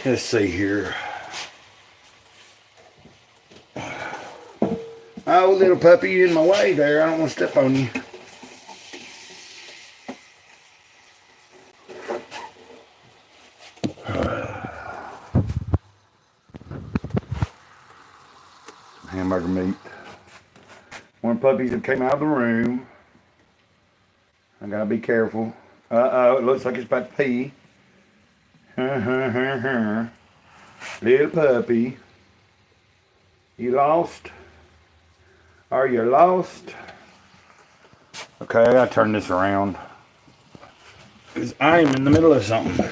Let's see here. Oh, little puppy, you in my way there. I don't want to step on you. Hamburger meat. One puppy that came out of the room. I gotta be careful. Uh-oh, it looks like it's about to pee. Little puppy. You lost? Are you lost? Okay, I gotta turn this around. Because I am in the middle of something.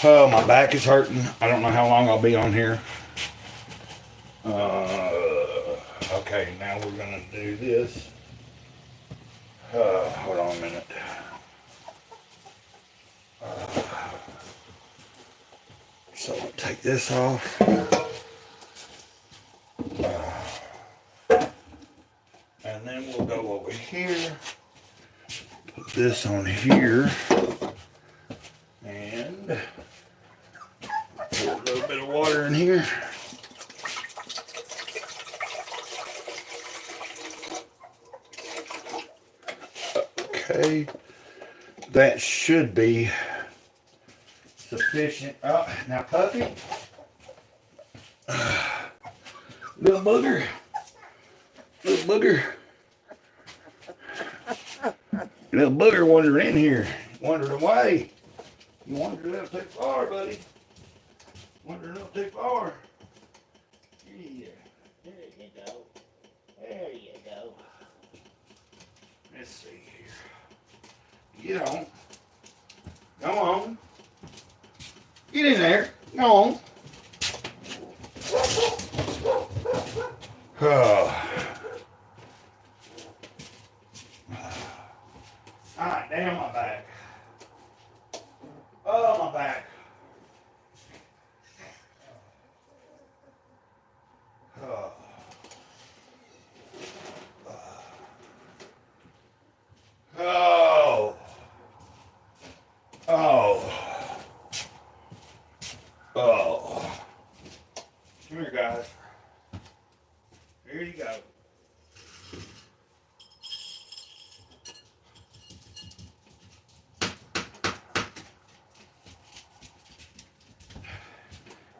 Oh, my back is hurting. I don't know how long I'll be on here. Okay, now we're gonna do this. Hold on a minute. So I'll take this off. And then we'll go over here. Put this on here. And pour a little bit of water in here. Okay, that should be sufficient. Oh, now puppy, little booger, little booger wandered in here, wandered away. You wandered a little too far, buddy. Wandered a little too far. Yeah, there you go. There you go. Let's see here. Get on. Go on. Get in there. Go on. Oh. Alright, down my back. Oh, my back. Oh. Oh. Oh. Oh. Come here, guys. Here you go.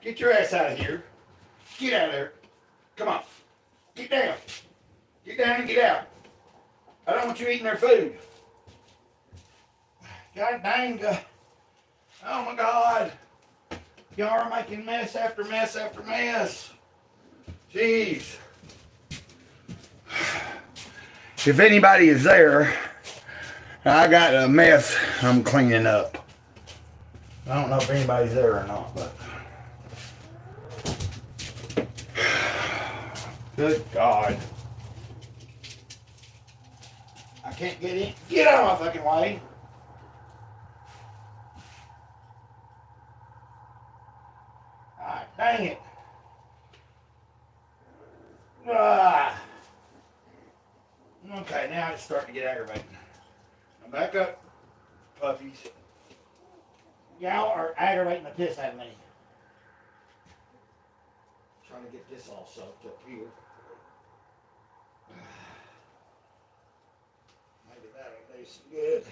Get your ass out of here. Get out of there. Come on. Get down. Get down and get out. I don't want you eating their food. God dang. Oh my God. Y'all are making mess after mess after mess. Jeez. If anybody is there, I got a mess I'm cleaning up. I don't know if anybody's there or not, but. Good God. I can't get in. Get out of my fucking way. Ah, dang it. Ah. Okay, now it's starting to get aggravating. Now back up, puppies. Y'all are aggravating the piss out of me. Trying to get this all soaked up here. Maybe that'll do some good.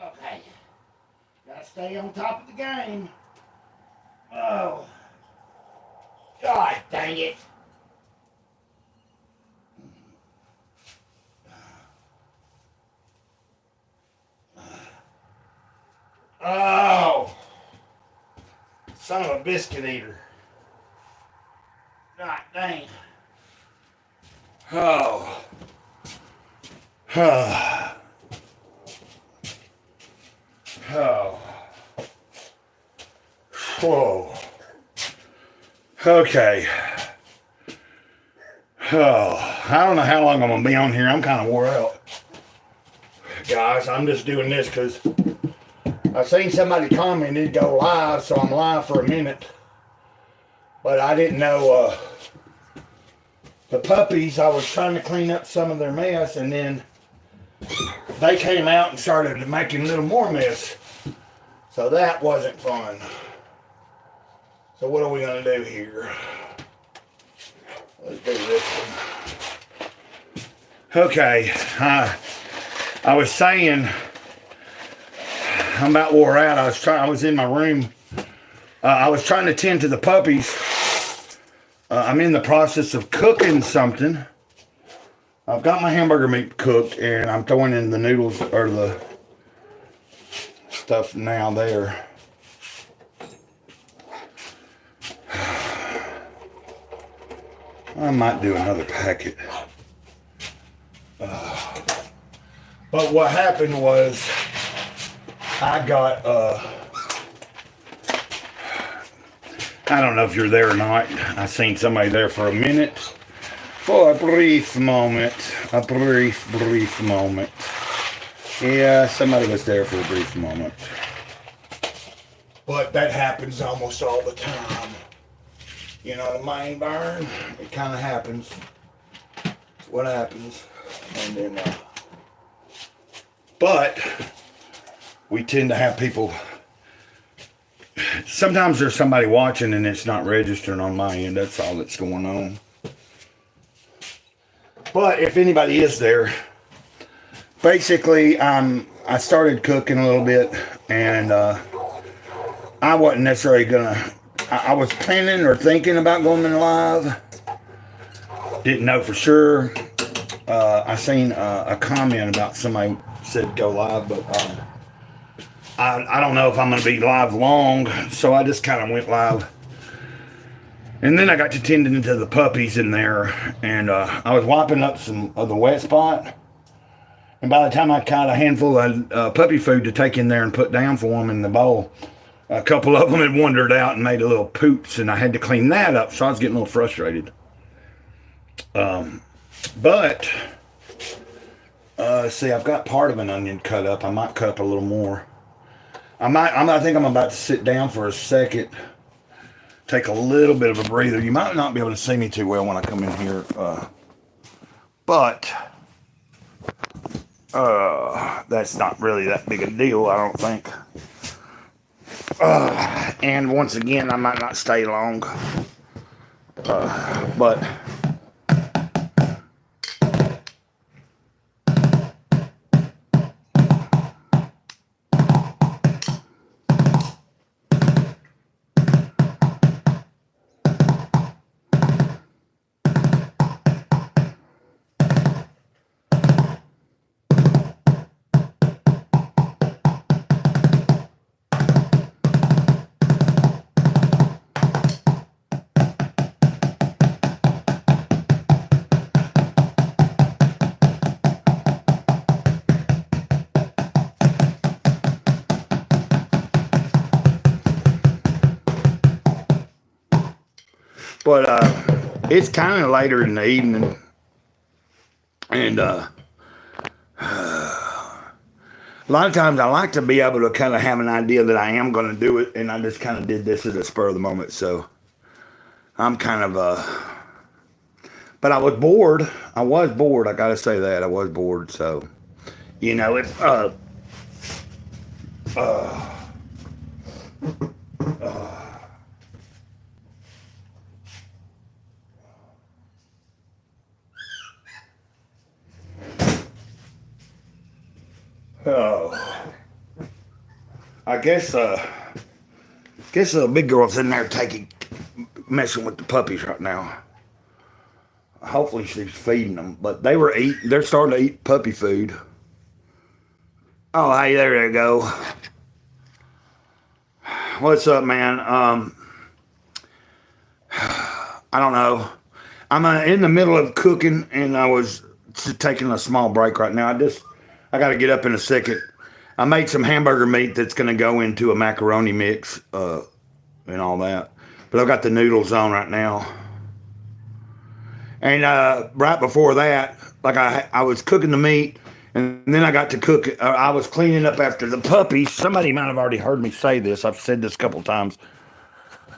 Okay. Gotta stay on top of the game. Oh. God dang it. Oh. Son of a biscuit eater. God dang. Oh. Oh. Oh. Whoa. Okay. Oh, I don't know how long I'm going to be on here. I'm kind of wore out. Guys, I'm just doing this because I seen somebody commented go live, so I'm live for a minute. But I didn't know the puppies. I was trying to clean up some of their mess, and then they came out and started making a little more mess. So that wasn't fun. So what are we gonna do here? Let's do this one. Okay, I was saying I'm about wore out. I was in my room. I was trying to tend to the puppies. I'm in the process of cooking something. I've got my hamburger meat cooked, and I'm throwing in the noodles or the stuff now there. I might do another packet. But what happened was I got, I don't know if you're there or not. I seen somebody there for a minute. For a brief moment. A brief moment. Yeah, somebody was there for a brief moment. But that happens almost all the time. You know, the main burn, it kind of happens. It's what happens. And then, but we tend to have people, sometimes there's somebody watching and it's not registering on my end. That's all that's going on. But if anybody is there, basically, I started cooking a little bit, and I wasn't necessarily gonna. I was planning or thinking about going in live. Didn't know for sure. I seen a comment about somebody said go live, but I don't know if I'm gonna be live long, so I just kind of went live. And then I got to tending to the puppies in there, and I was wiping up some of the wet spot. And by the time I caught a handful of puppy food to take in there and put down for them in the bowl, a couple of them had wandered out and made a little poops, and I had to clean that up, so I was getting a little frustrated. But see, I've got part of an onion cut up. I might cut up a little more. I think I'm about to sit down for a second. Take a little bit of a breather. You might not be able to see me too well when I come in here. But that's not really that big a deal, I don't think. And once again, I might not stay long. But it's kind of later in the evening, and a lot of times I like to be able to kind of have an idea that I am going to do it, and I just kind of did this at the spur of the moment, so I'm kind of, but I was bored. I got to say that. I was bored, so, you know, if, I guess the big girl's in there messing with the puppies right now. Hopefully she's feeding them, but they're starting to eat puppy food. Oh, hey, there they go. What's up, man? I don't know. I'm in the middle of cooking, and I was just taking a small break right now. I got to get up in a second. I made some hamburger meat that's going to go into a macaroni mix and all that. But I've got the noodles on right now. And right before that, like I was cooking the meat, and then I got to cook it. I was cleaning up after the puppies. Somebody might have already heard me say this. I've said this a couple times.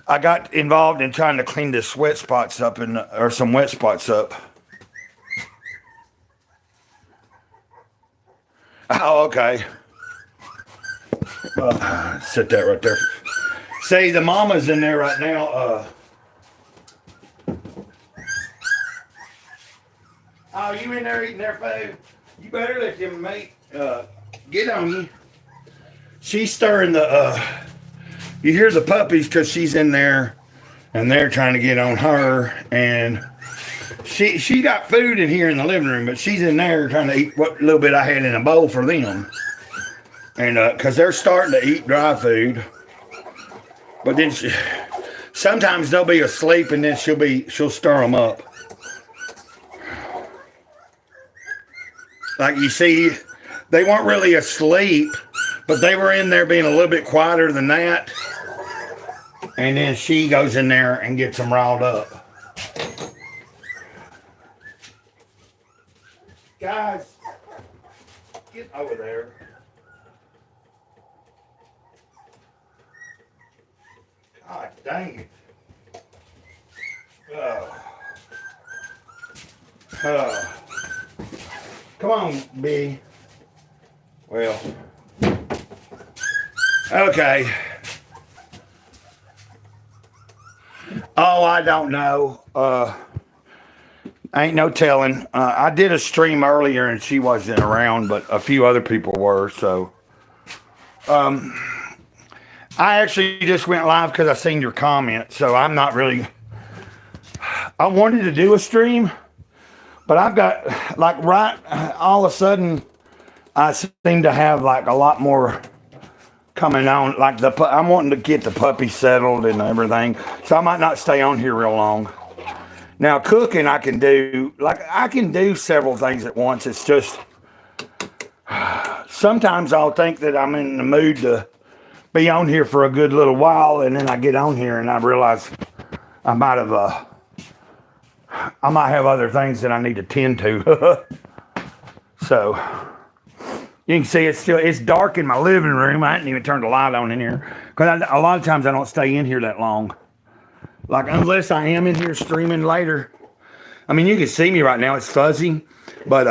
I got involved in trying to clean this wet spots up, or some wet spots up. Oh, okay. Sit that right there. See, the mama's in there right now. Oh, you in there eating their food? You better let them mate get on you. She's stirring the. You hear the puppies because she's in there, and they're trying to get on her. And she got food in here in the living room, but she's in there trying to eat what little bit I had in a bowl for them. And because they're starting to eat dry food, but then sometimes they'll be asleep, and then she'll stir them up. Like you see, they weren't really asleep, but they were in there being a little bit quieter than that. And then she goes in there and gets them riled up. Guys, get over there. God dang it. Come on, B. Well, okay. Oh, I don't know. Ain't no telling. I did a stream earlier and she wasn't around, but a few other people were. So, I actually just went live because I seen your comment. So I'm not really. I wanted to do a stream, but I've got like all of a sudden, I seem to have like a lot more coming on. Like I'm wanting to get the puppy settled and everything, so I might not stay on here real long. Now cooking, I can do several things at once. It's just sometimes I'll think that I'm in the mood to be on here for a good little while, and then I get on here and I realize I might have other things that I need to tend to. So you can see it's dark in my living room. I hadn't even turned the light on in here because a lot of times I don't stay in here that long. Like unless I am in here streaming later. I mean, you can see me right now. It's fuzzy, but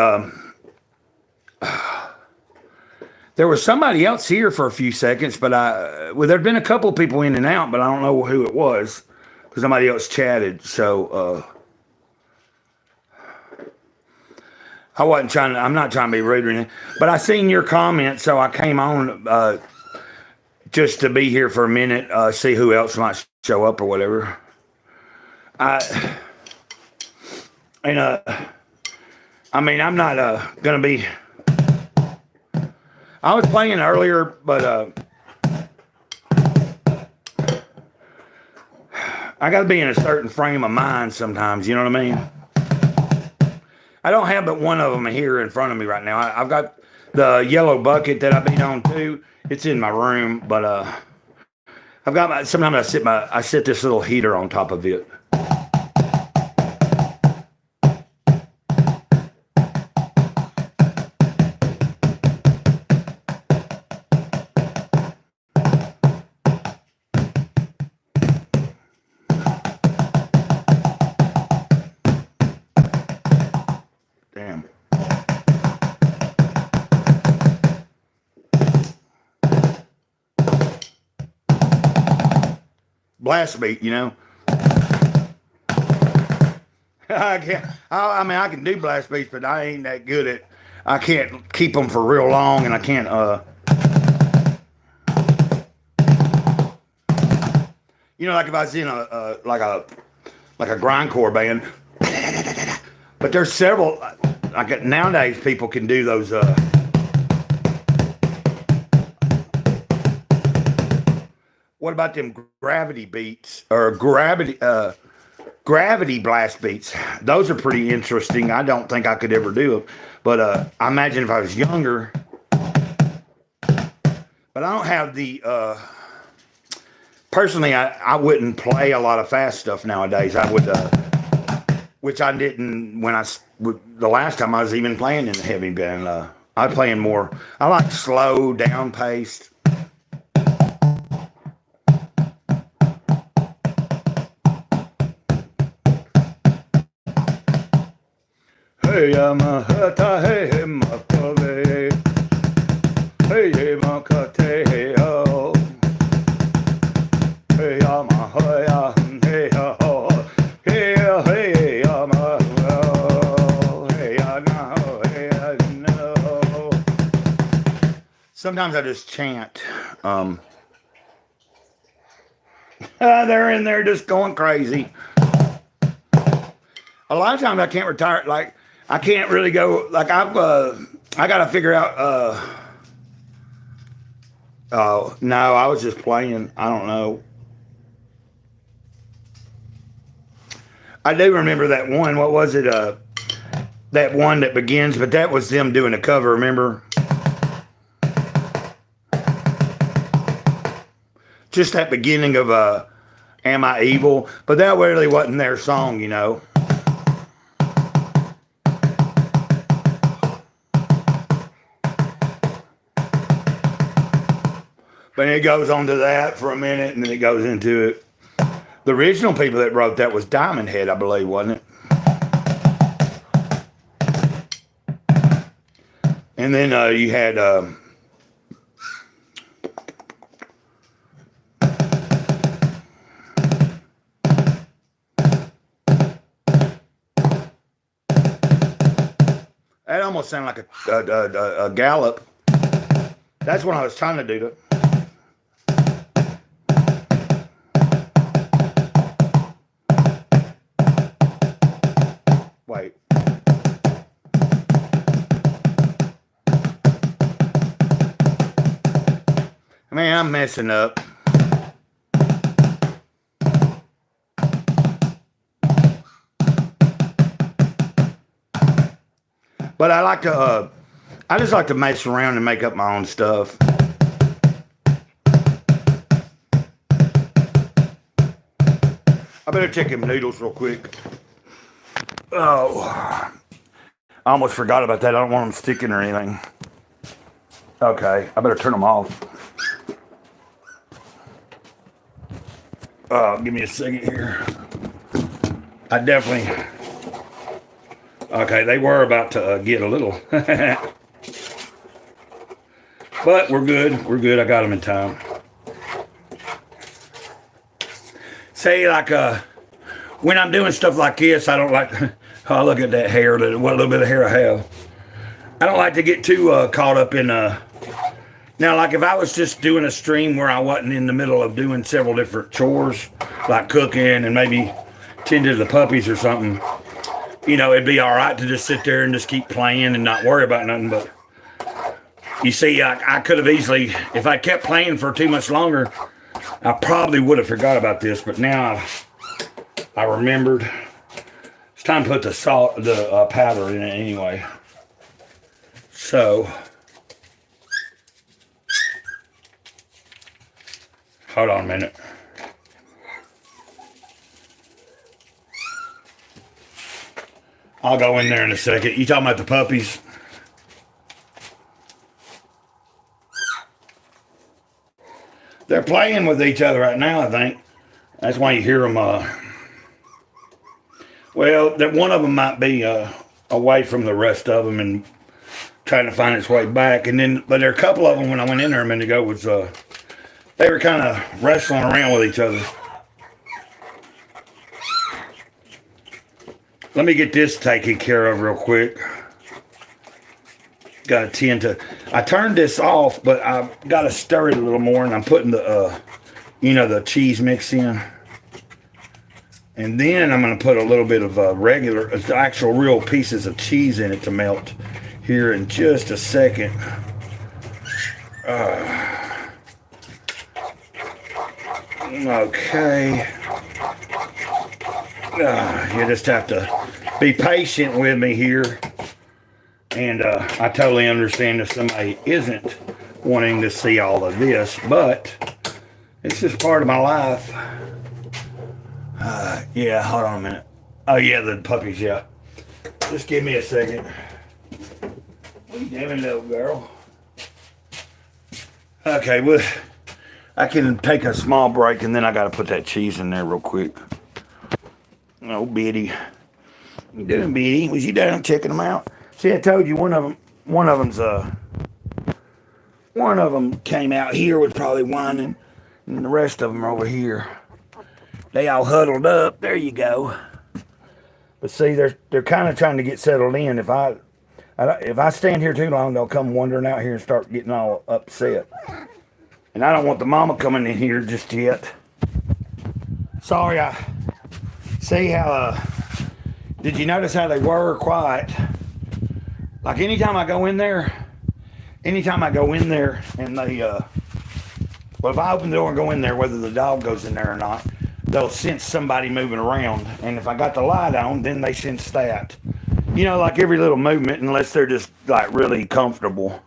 there was somebody else here for a few seconds, but there'd been a couple of people in and out, but I don't know who it was because somebody else chatted. So I'm not trying to be rude or anything, but I seen your comment, so I came on just to be here for a minute, see who else might show up or whatever. I mean, I'm not gonna be. I was playing earlier, but I got to be in a certain frame of mind sometimes. You know what I mean? I don't have but one of them here in front of me right now. I've got the yellow bucket that I beat on too. It's in my room, but I've got sometimes I sit this little heater on top of it. Damn. Blast beat, you know. I can't. I mean, I can do blast beats, but I ain't that good at. I can't keep them for real long, and I can't. You know, like if I was in like a grindcore band, but there's several. Like nowadays, people can do those. What about them gravity beats or gravity blast beats? Those are pretty interesting. I don't think I could ever do them, but I imagine if I was younger. But I don't have the. Personally, I wouldn't play a lot of fast stuff nowadays. I would, which I didn't when the last time I was even playing in the heavy band. I was playing more. I like slow, down paced. Hey, I'm a hey, Sometimes I just chant. They're in there just going crazy. A lot of times I can't retire. Like, I can't really go. Like, I got to figure out. Oh, no, I was just playing. I don't know. I do remember that one. What was it? That one that begins, but that was them doing a cover, remember? Just that beginning of Am I Evil? But that really wasn't their song, you know. But it goes on to that for a minute, and then it goes into it. The original people that wrote that was Diamond Head, I believe, wasn't it? And then you had that almost sounded like a gallop. That's what I was trying to do. Wait. Man, I'm messing up. But I like to, I just like to mess around and make up my own stuff. I better check them noodles real quick. Oh, I almost forgot about that. I don't want them sticking or anything. Okay, I better turn them off. Give me a second here. I definitely... Okay, they were about to get a little. But we're good. We're good. I got them in time. Say, like, when I'm doing stuff like this, I don't like... Oh, look at that hair. What little bit of hair I have. I don't like to get too caught up in... Now, like, if I was just doing a stream where I wasn't in the middle of doing several different chores, like cooking and maybe tending to the puppies or something, you know, it'd be all right to just sit there and just keep playing and not worry about nothing. But you see, I could have easily, if I kept playing for too much longer, I probably would have forgot about this. But now I remembered. It's time to put the powder in it anyway. So... Hold on a minute. I'll go in there in a second. You talking about the puppies? They're playing with each other right now, I think. That's why you hear them. Well, that one of them might be away from the rest of them and trying to find its way back. And then, but there are a couple of them when I went in there a minute ago was... They were kind of wrestling around with each other. Let me get this taken care of real quick. Got to tend to... I turned this off, but I've got to stir it a little more, and I'm putting the, you know, the cheese mix in. And then I'm going to put a little bit of regular, actual real pieces of cheese in it to melt here in just a second. Okay. You just have to be patient with me here. And I totally understand if somebody isn't wanting to see all of this, but it's just part of my life. Yeah, hold on a minute. Oh, yeah, the puppies, yeah. Just give me a second. What are you doing, little girl? Okay, well... I can take a small break, and then I got to put that cheese in there real quick. Oh, Biddy. You doing, Biddy? Was you down checking them out? See, I told you one of them came out here, was probably whining, and the rest of them are over here. They all huddled up. There you go. But see, they're kind of trying to get settled in. If I If I stand here too long, they'll come wandering out here and start getting all upset. And I don't want the mama coming in here just yet. Sorry, I see how, did you notice how they were quiet? Like anytime I go in there and they, well, if I open the door and go in there, whether the dog goes in there or not, they'll sense somebody moving around. And if I got the light on, then they sense that. You know, like every little movement, unless they're just like really comfortable.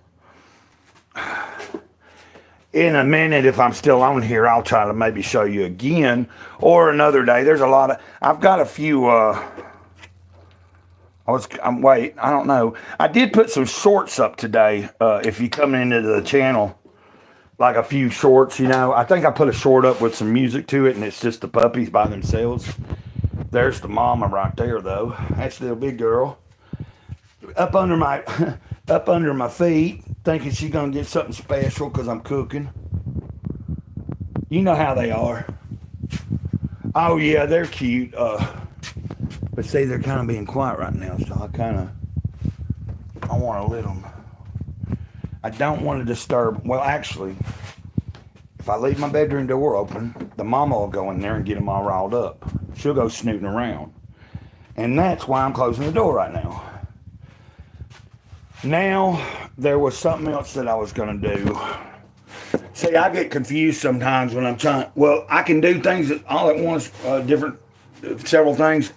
In a minute, if I'm still on here, I'll try to maybe show you again, or another day. There's a lot of, I've got a few, wait, I don't know. I did put some shorts up today, if you come into the channel, like a few shorts, you know. I think I put a short up with some music to it, and it's just the puppies by themselves. There's the mama right there, though. That's the big girl. Up under my feet, thinking she's gonna get something special because I'm cooking. You know how they are. Oh yeah, they're cute. But see, they're kind of being quiet right now, so I want to let them. I don't want to disturb. Well, actually, if I leave my bedroom door open, the mama will go in there and get them all riled up. She'll go snooting around, and that's why I'm closing the door right now. Now, there was something else that I was going to do. See, I get confused sometimes when I'm trying. Well, I can do things all at once, several things.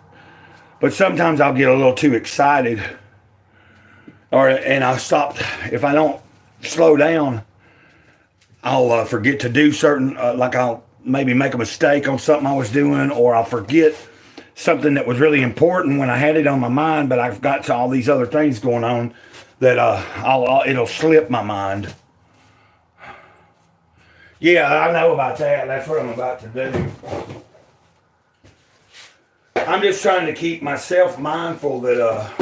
But sometimes I'll get a little too excited. And I'll stop. If I don't slow down, I'll forget to do certain, like I'll maybe make a mistake on something I was doing, or I'll forget something that was really important when I had it on my mind, but I've got all these other things going on that it'll slip my mind. Yeah, I know about that. That's what I'm about to do. I'm just trying to keep myself mindful that,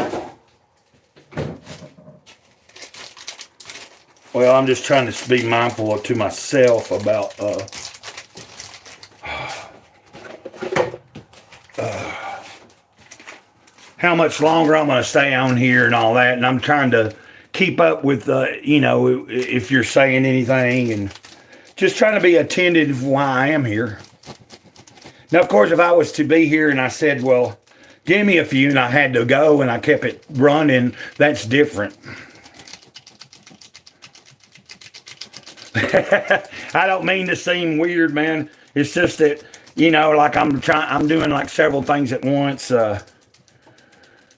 well, I'm just trying to be mindful to myself about, how much longer I'm going to stay on here and all that. And I'm trying to keep up with, you know, if you're saying anything, and just trying to be attentive why I am here. Now, of course, if I was to be here and I said, well, give me a few, and I had to go and I kept it running, that's different. I don't mean to seem weird, man. It's just that, you know, like I'm doing like several things at once,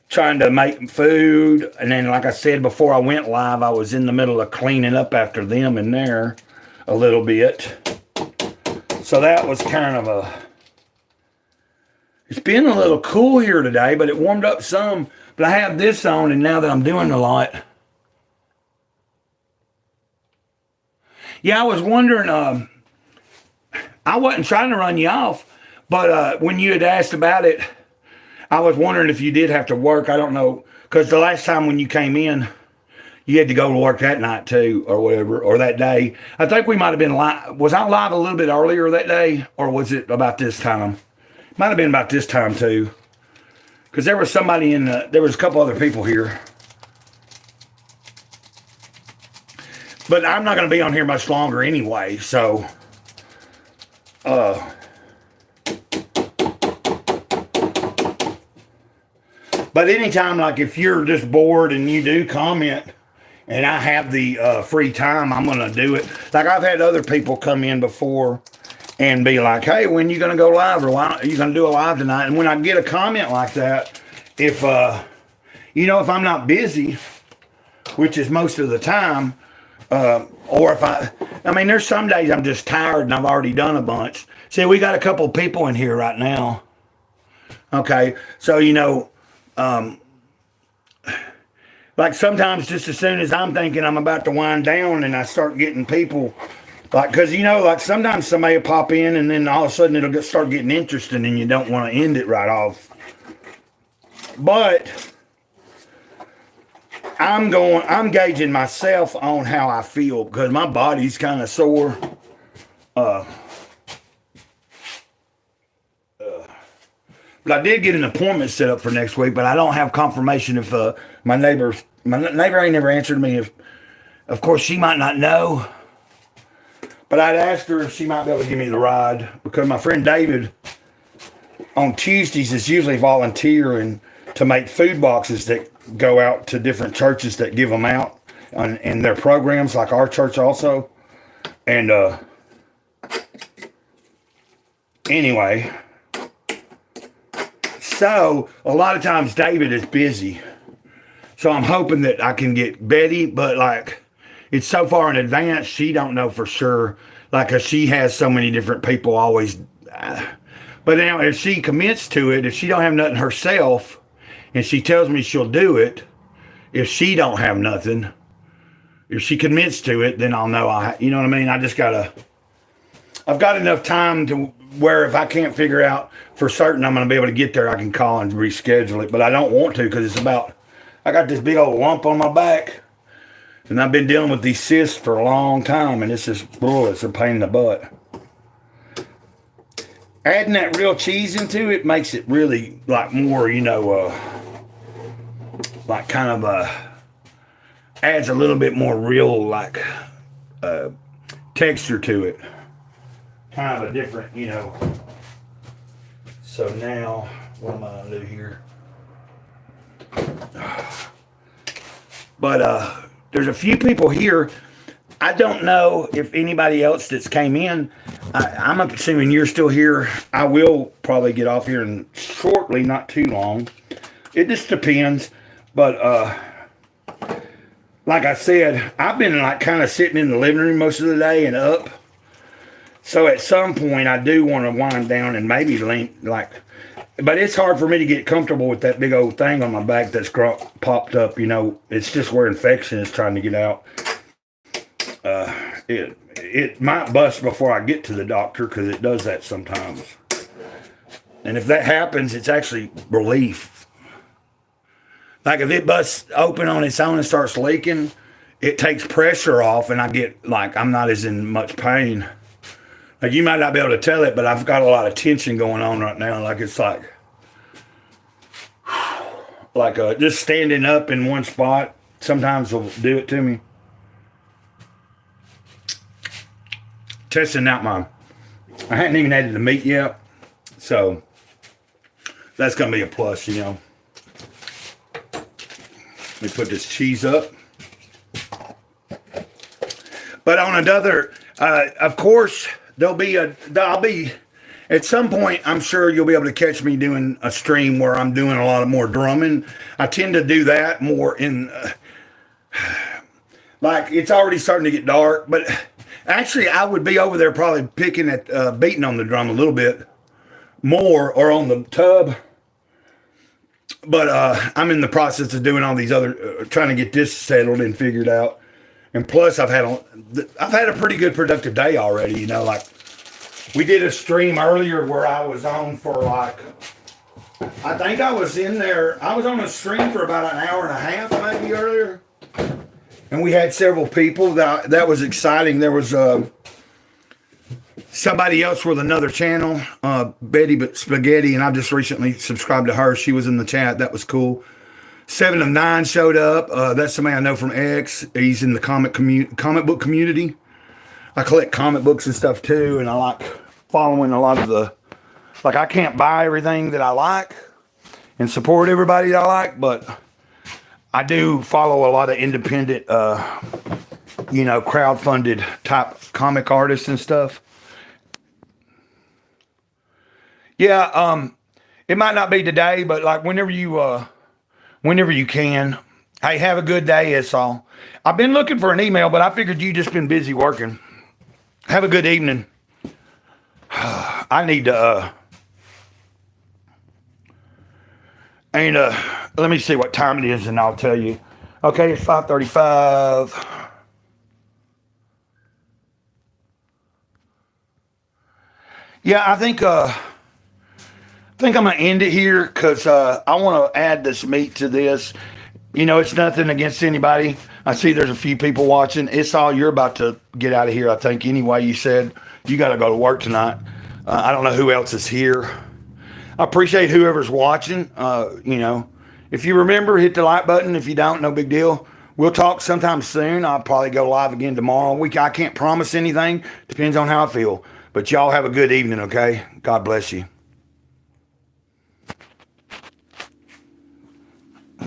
trying to make food. And then, like I said, before I went live, I was in the middle of cleaning up after them in there a little bit. So that was kind of it's been a little cool here today, but it warmed up some. But I have this on, and now that I'm doing a lot. Yeah, I was wondering, I wasn't trying to run you off, but when you had asked about it, I was wondering if you did have to work. I don't know, because the last time when you came in, you had to go to work that night too, or whatever, or that day. I think we might have been live. Was I live a little bit earlier that day, or was it about this time? Might have been about this time too, because there was somebody there was a couple other people here. But I'm not going to be on here much longer anyway, so but anytime, like if you're just bored and you do comment and I have the free time, I'm going to do it. Like I've had other people come in before and be like, hey, when you going to go live, or why are you going to do a live tonight? And when I get a comment like that, if you know, if I'm not busy, which is most of the time, or if I mean, there's some days I'm just tired and I've already done a bunch. See, we got a couple people in here right now. Okay, so, you know, like sometimes just as soon as I'm thinking I'm about to wind down and I start getting people, like, because, you know, like sometimes somebody will pop in and then all of a sudden it'll start getting interesting and you don't want to end it right off. But I'm gauging myself on how I feel because my body's kind of sore. But I did get an appointment set up for next week, but I don't have confirmation if my neighbors My neighbor ain't never answered me. If, of course, she might not know, but I'd asked her if she might be able to give me the ride, because my friend David on Tuesdays is usually volunteering to make food boxes that go out to different churches that give them out in their programs, like our church also. And anyway, so a lot of times David is busy. So I'm hoping that I can get Betty, but like it's so far in advance, she don't know for sure. Like, 'cause she has so many different people always. But now if she commits to it, if she don't have nothing herself, and she tells me she'll do it, if she don't have nothing, if she commits to it, then I'll know. You know what I mean? I've got enough time to where if I can't figure out for certain I'm going to be able to get there, I can call and reschedule it. But I don't want to, because I got this big old lump on my back, and I've been dealing with these cysts for a long time, and it's just, it's a pain in the butt. Adding that real cheese into it makes it really like more, like kind of adds a little bit more real like texture to it. Kind of a different, So now, what am I gonna do here? But there's a few people here. I don't know if anybody else that's came in. I'm assuming you're still here. I will probably get off here in shortly, not too long. It just depends. But like I said, I've been like kind of sitting in the living room most of the day and up. So at some point, I do want to wind down and maybe but it's hard for me to get comfortable with that big old thing on my back that's popped up. It's just where infection is trying to get out. It might bust before I get to the doctor, because it does that sometimes. And if that happens, it's actually relief. Like if it busts open on its own and starts leaking, it takes pressure off, and I get like I'm not as in much pain. Like you might not be able to tell it, but I've got a lot of tension going on right now. Like it's like just standing up in one spot sometimes will do it to me. Testing out I hadn't even added the meat yet, so that's gonna be a plus, Let me put this cheese up. But on another, of course, I'll be at some point. I'm sure you'll be able to catch me doing a stream where I'm doing a lot of more drumming. I tend to do that more in, like it's already starting to get dark, but. Actually, I would be over there probably picking at beating on the drum a little bit more, or on the tub. But I'm in the process of doing all these other, trying to get this settled and figured out. And plus, I've had a pretty good productive day already. Like we did a stream earlier where I was on for like, I think I was in there. I was on a stream for about an hour and a half maybe earlier. And we had several people. That was exciting. There was somebody else with another channel, Betty but Spaghetti, and I just recently subscribed to her. She was in the chat. That was cool. 7 of 9 showed up. That's somebody I know from X. He's in the comic book community. I collect comic books and stuff too, and I like following a lot of I can't buy everything that I like and support everybody that I like, but I do follow a lot of independent, crowdfunded type comic artists and stuff. Yeah, it might not be today, but like whenever you can. Hey, have a good day, that's all. I've been looking for an email, but I figured you just been busy working. Have a good evening. I need to, let me see what time it is and I'll tell you. Okay, it's 5:35. Yeah, I think I'm gonna end it here because I want to add this meat to this. It's nothing against anybody. I see there's a few people watching. It's all you're about to get out of here, I think. Anyway, you said you got to go to work tonight. I don't know who else is here. I appreciate whoever's watching. If you remember, hit the like button. If you don't, no big deal. We'll talk sometime soon. I'll probably go live again tomorrow. I can't promise anything. Depends on how I feel. But y'all have a good evening, okay? God bless you.